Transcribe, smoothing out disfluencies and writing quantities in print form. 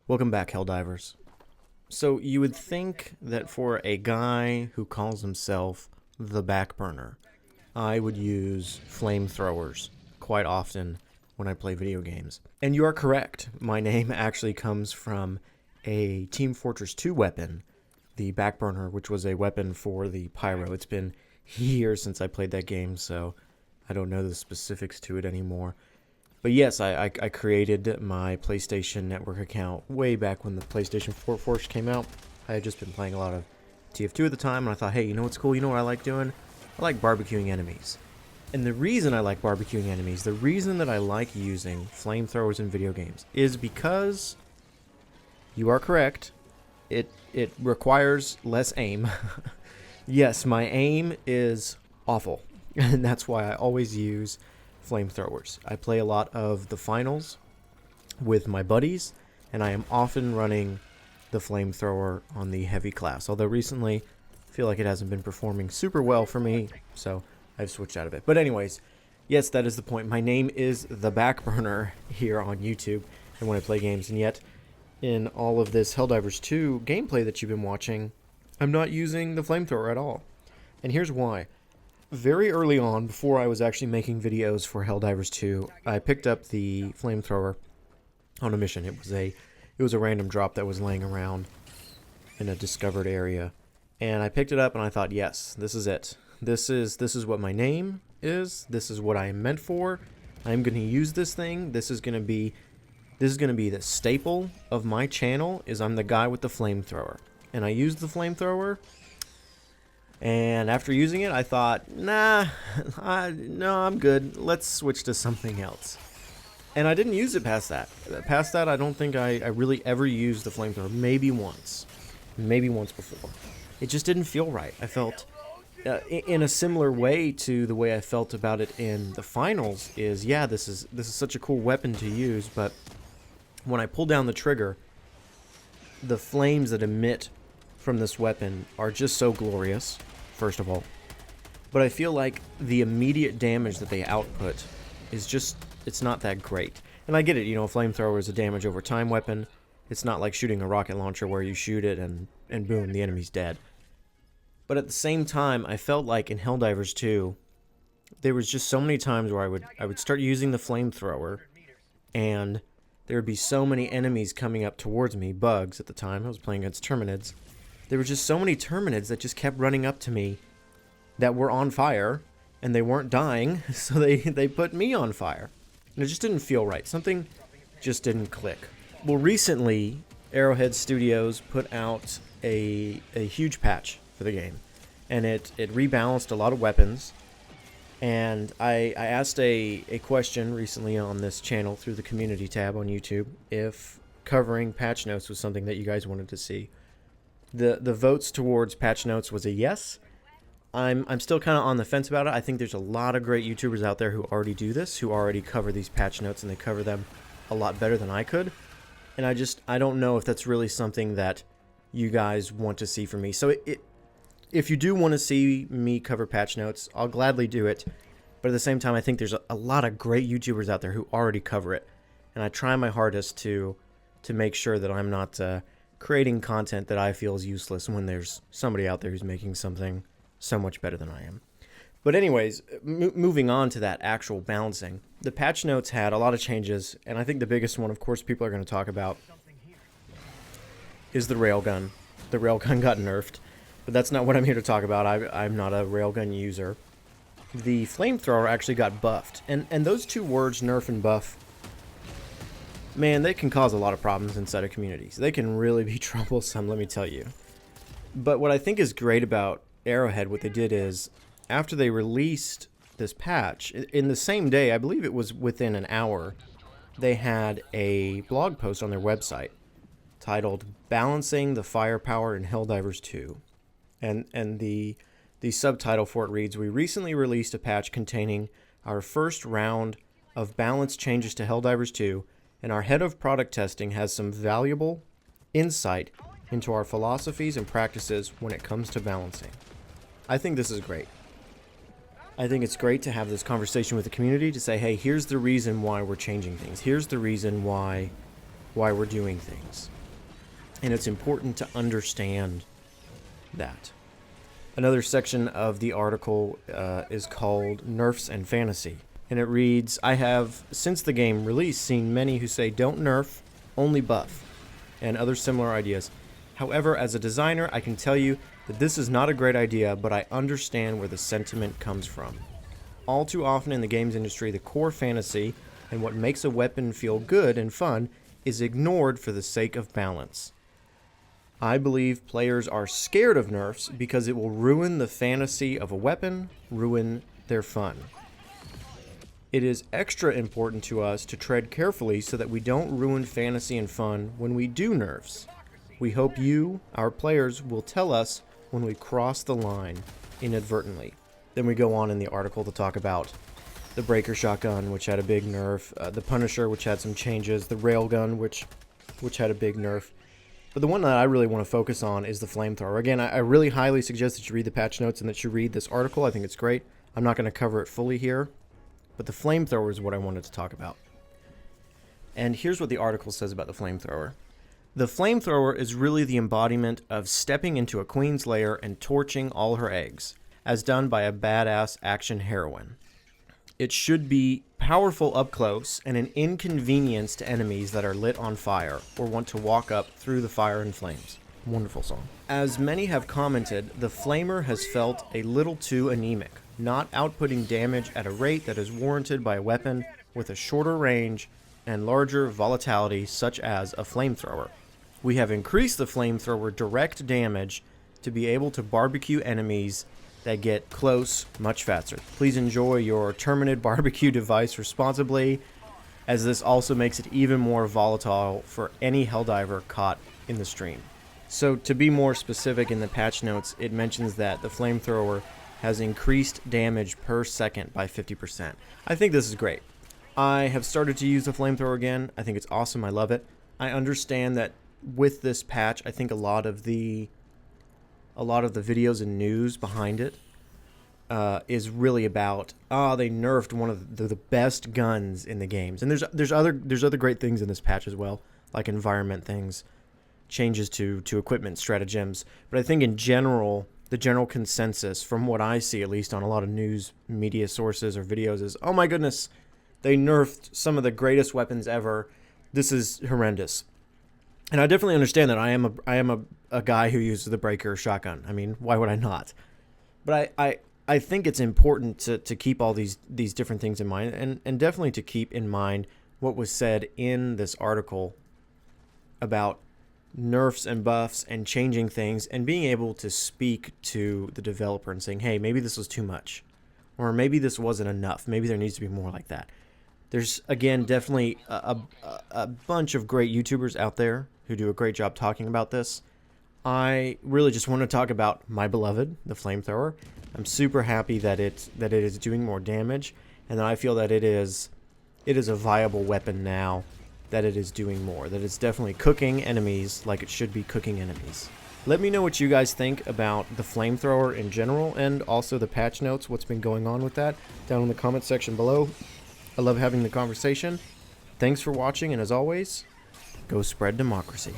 Welcome back, Helldivers. So you would think that for a guy who calls himself the backburner, I would use flamethrowers quite often when I play video games. And you are correct. My name actually comes from a Team Fortress 2 weapon, the backburner, which was a weapon for the pyro. It's been years since I played that game, so I don't know the specifics to it anymore. But yes, I created my PlayStation Network account way back when the PlayStation 4 first came out. I had just been playing a lot of TF2 at the time, and I thought, hey, you know what's cool? You know what I like doing? I like barbecuing enemies. And the reason I like barbecuing enemies, the reason that I like using flamethrowers in video games, is because you are correct. It requires less aim. Yes, my aim is awful, and that's why I always use flamethrowers. I play a lot of the finals with my buddies, and I am often running the flamethrower on the heavy class. Although recently, I feel like it hasn't been performing super well for me, so I've switched out of it. But anyways, yes, that is the point. My name is the Backburner here on YouTube, and when I play games, and yet in all of this Helldivers 2 gameplay that you've been watching, I'm not using the flamethrower at all. And here's why. Very early on, before I was actually making videos for Helldivers 2, I picked up the flamethrower on a mission. It was a random drop that was laying around in a discovered area, and I picked it up and I thought, yes, this is it. This is what my name is. This is what I am meant for. I'm going to use this thing. This is going to be the staple of my channel. Is I'm the guy with the flamethrower, and I used the flamethrower. And after using it, I thought, no, I'm good. Let's switch to something else. And I didn't use it past that. Past that, I don't think I really ever used the flamethrower. Maybe once before. It just didn't feel right. I felt in a similar way to the way I felt about it in the finals. Is yeah, this is such a cool weapon to use, but when I pull down the trigger, the flames that emit from this weapon are just so glorious, first of all. But I feel like the immediate damage that they output is just, it's not that great. And I get it, you know, a flamethrower is a damage over time weapon. It's not like shooting a rocket launcher where you shoot it and boom, the enemy's dead. But at the same time, I felt like in Helldivers 2, there was just so many times where I would start using the flamethrower, and there would be so many enemies coming up towards me, bugs at the time. I was playing against Terminids. There were just so many Terminids that just kept running up to me that were on fire, and they weren't dying, so they put me on fire. And it just didn't feel right. Something just didn't click. Well, recently, Arrowhead Studios put out a huge patch for the game, and it rebalanced a lot of weapons. And I asked a question recently on this channel through the community tab on YouTube if covering patch notes was something that you guys wanted to see. The votes towards patch notes was a yes. I'm still kind of on the fence about it. I think there's a lot of great YouTubers out there who already do this, who already cover these patch notes, and they cover them a lot better than I could. And I don't know if that's really something that you guys want to see from me. So if you do want to see me cover patch notes, I'll gladly do it. But at the same time, I think there's a lot of great YouTubers out there who already cover it. And I try my hardest to make sure that I'm not creating content that I feel is useless when there's somebody out there who's making something so much better than I am. But anyways, moving on to that actual balancing, the patch notes had a lot of changes, and I think the biggest one, of course, people are going to talk about is the railgun. The railgun got nerfed, but that's not what I'm here to talk about. I'm not a railgun user. The flamethrower actually got buffed, and those two words, nerf and buff, man, they can cause a lot of problems inside of communities. They can really be troublesome, let me tell you. But what I think is great about Arrowhead, what they did is, after they released this patch, in the same day, I believe it was within an hour, they had a blog post on their website titled Balancing the Firepower in Helldivers 2. And the subtitle for it reads, "We recently released a patch containing our first round of balance changes to Helldivers 2, and our head of product testing has some valuable insight into our philosophies and practices when it comes to balancing." I think this is great. I think it's great to have this conversation with the community to say, hey, here's the reason why we're changing things. Here's the reason why why we're doing things. And it's important to understand that. Another section of the article is called Nerfs and Fantasy. And it reads, I have, since the game release, seen many who say don't nerf, only buff, and other similar ideas. However, as a designer, I can tell you that this is not a great idea, but I understand where the sentiment comes from. All too often in the games industry, the core fantasy and what makes a weapon feel good and fun is ignored for the sake of balance. I believe players are scared of nerfs because it will ruin the fantasy of a weapon, ruin their fun. It is extra important to us to tread carefully so that we don't ruin fantasy and fun when we do nerfs. We hope you, our players, will tell us when we cross the line inadvertently. Then we go on in the article to talk about the breaker shotgun, which had a big nerf, the Punisher, which had some changes, the railgun, which had a big nerf. But the one that I really want to focus on is the flamethrower. Again, I really highly suggest that you read the patch notes and that you read this article. I think it's great. I'm not going to cover it fully here, but the flamethrower is what I wanted to talk about. And here's what the article says about the flamethrower. The flamethrower is really the embodiment of stepping into a queen's lair and torching all her eggs, as done by a badass action heroine. It should be powerful up close and an inconvenience to enemies that are lit on fire or want to walk up through the fire and flames. Wonderful song. As many have commented, the flamer has felt a little too anemic, not outputting damage at a rate that is warranted by a weapon with a shorter range and larger volatility such as a flamethrower. We have increased the flamethrower direct damage to be able to barbecue enemies that get close much faster. Please enjoy your terminated barbecue device responsibly, as this also makes it even more volatile for any Helldiver caught in the stream. So to be more specific, in the patch notes, it mentions that the flamethrower has increased damage per second by 50%. I think this is great. I have started to use the flamethrower again. I think it's awesome. I love it. I understand that with this patch, I think a lot of the videos and news behind it is really about they nerfed one of the best guns in the games, and there's other great things in this patch as well, like environment things, changes to equipment stratagems. But I think in general, the general consensus from what I see, at least on a lot of news media sources or videos, is, oh my goodness, they nerfed some of the greatest weapons ever. This is horrendous. And I definitely understand that. I am a guy who uses the breaker shotgun. I mean, why would I not? But I think it's important to keep all these different things in mind, and definitely to keep in mind what was said in this article about nerfs and buffs and changing things, and being able to speak to the developer and saying, hey, maybe this was too much, or maybe this wasn't enough. Maybe there needs to be more like that. There's, again, definitely a bunch of great YouTubers out there who do a great job talking about this. I really just want to talk about my beloved, the flamethrower. I'm super happy that it is doing more damage, and that I feel that it is a viable weapon now that it is doing more, that it's definitely cooking enemies like it should be cooking enemies. Let me know what you guys think about the flamethrower in general, and also the patch notes, what's been going on with that, down in the comment section below. I love having the conversation. Thanks for watching, and as always, go spread democracy.